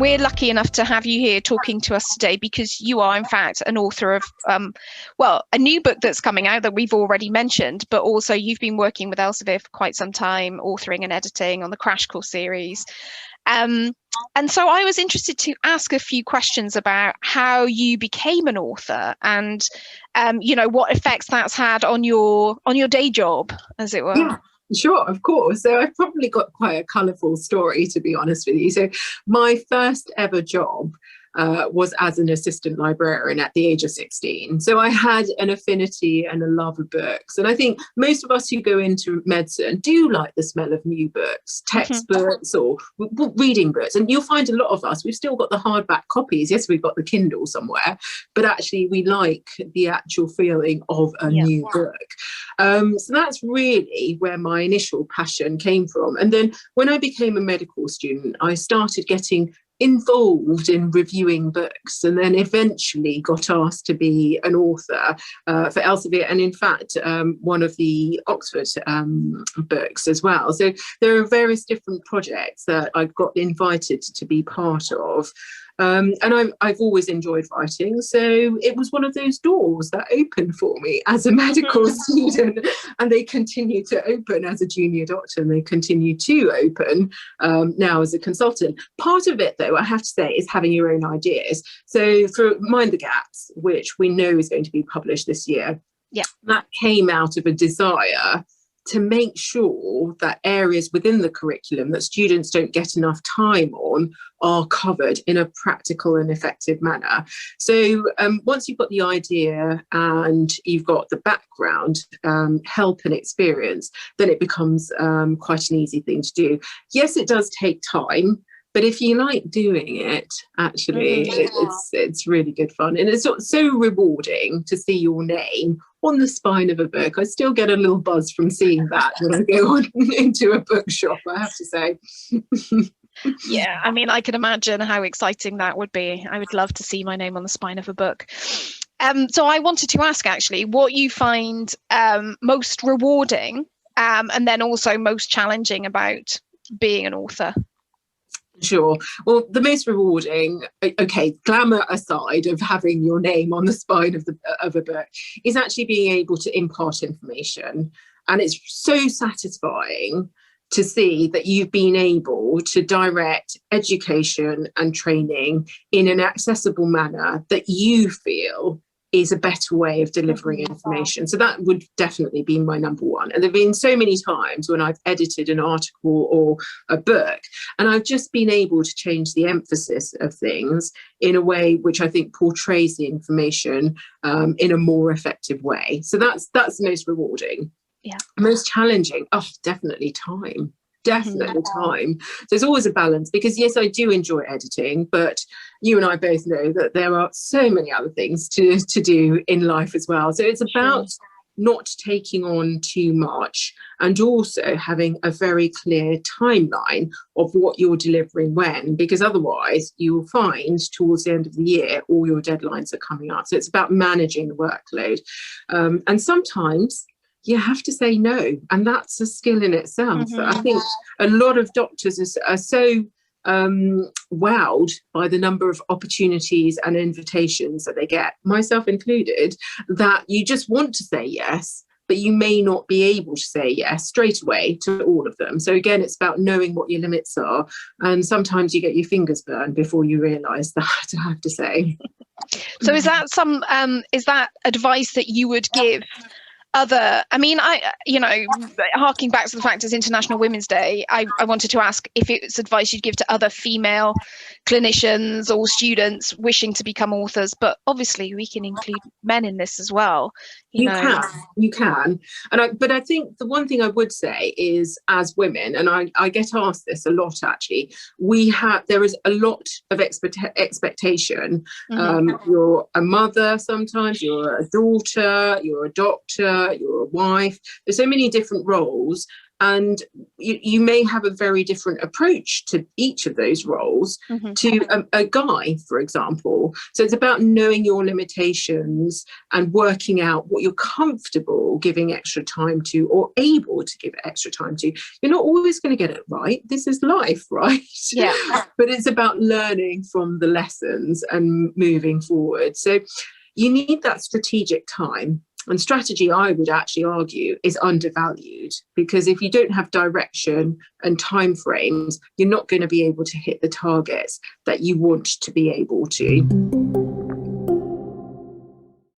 we're lucky enough to have you here talking to us today because you are, in fact, an author of, a new book that's coming out that we've already mentioned, but also you've been working with Elsevier for quite some time, authoring and editing on the Crash Course series. And so I was interested to ask a few questions about how you became an author and, what effects that's had on your day job, as it were. Yeah. Sure, of course. So I've probably got quite a colourful story, to be honest with you. So my first ever job was as an assistant librarian at the age of 16. So I had an affinity and a love of books. And I think most of us who go into medicine do like the smell of new books, textbooks or reading books. And you'll find a lot of us, we've still got the hardback copies. Yes, we've got the Kindle somewhere, but actually we like the actual feeling of a new book. So that's really where my initial passion came from. And then when I became a medical student, I started getting involved in reviewing books and then eventually got asked to be an author for Elsevier and in fact one of the Oxford books as well. So there are various different projects that I've got invited to be part of. And I've always enjoyed writing. So it was one of those doors that opened for me as a medical student. And they continue to open as a junior doctor and they continue to open now as a consultant. Part of it, though, I have to say, is having your own ideas. So for Mind the Gaps, which we know is going to be published this year, that came out of a desire to make sure that areas within the curriculum that students don't get enough time on are covered in a practical and effective manner. So once you've got the idea and you've got the background, help and experience, then it becomes quite an easy thing to do. Yes, it does take time. But if you like doing it, actually, it's really good fun. And it's so rewarding to see your name on the spine of a book. I still get a little buzz from seeing that when I go on into a bookshop, I have to say. Yeah, I mean, I can imagine how exciting that would be. I would love to see my name on the spine of a book. So I wanted to ask, actually, what you find most rewarding and then also most challenging about being an author. Sure. Well, the most rewarding, glamour aside of having your name on the spine of a book, is actually being able to impart information. And it's so satisfying to see that you've been able to direct education and training in an accessible manner that you feel is a better way of delivering information. So that would definitely be my number one. And there have been so many times when I've edited an article or a book, and I've just been able to change the emphasis of things in a way which I think portrays the information in a more effective way. So that's the most rewarding. Yeah. Most challenging, definitely time. Definitely time. So there's always a balance because, yes, I do enjoy editing, but you and I both know that there are so many other things to do in life as well. So it's about not taking on too much and also having a very clear timeline of what you're delivering when, because otherwise you'll find towards the end of the year all your deadlines are coming up. So it's about managing the workload. And sometimes you have to say no, and that's a skill in itself. I think a lot of doctors are so wowed by the number of opportunities and invitations that they get, myself included, that you just want to say yes, but you may not be able to say yes straight away to all of them. So again, it's about knowing what your limits are, and sometimes you get your fingers burned before you realise that, I have to say. So is that advice that you would give harking back to the fact it's International Women's Day, I wanted to ask if it's advice you'd give to other female clinicians or students wishing to become authors, but obviously we can include men in this as well. You can. But I think the one thing I would say is, as women, and I get asked this a lot actually, there is a lot of expectation. You're a mother sometimes, you're a daughter, you're a doctor, you're a wife. There's so many different roles, And you may have a very different approach to each of those roles to a guy, for example. So it's about knowing your limitations and working out what you're comfortable giving extra time to or able to give extra time to. You're not always going to get it right. This is life, right? Yeah. But it's about learning from the lessons and moving forward. So you need that strategic time. And strategy, I would actually argue, is undervalued, because if you don't have direction and timeframes, you're not going to be able to hit the targets that you want to be able to.